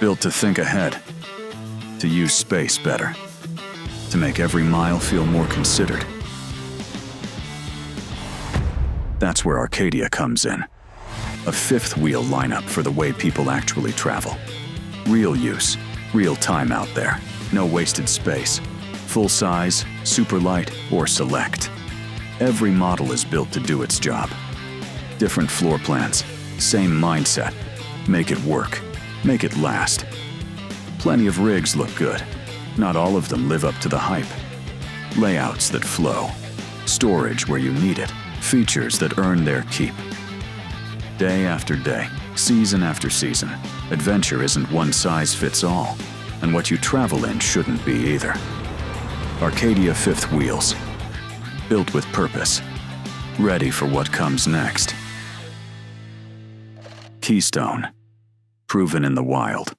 Built to think ahead, to use space better, to make every mile feel more considered. That's where Arcadia comes in. A fifth wheel lineup for the way people actually travel. Real use, real time out there, no wasted space. Full-size, super light, or select. Every model is built to do its job. Different floor plans, same mindset. Make it work, make it last. Plenty of rigs look good. Not all of them live up to the hype. Layouts that flow. Storage where you need it. Features that earn their keep. Day after day, season after season, adventure isn't one size fits all, and what you travel in shouldn't be either. Arcadia fifth wheels, built with purpose, ready for what comes next. Keystone, proven in the wild.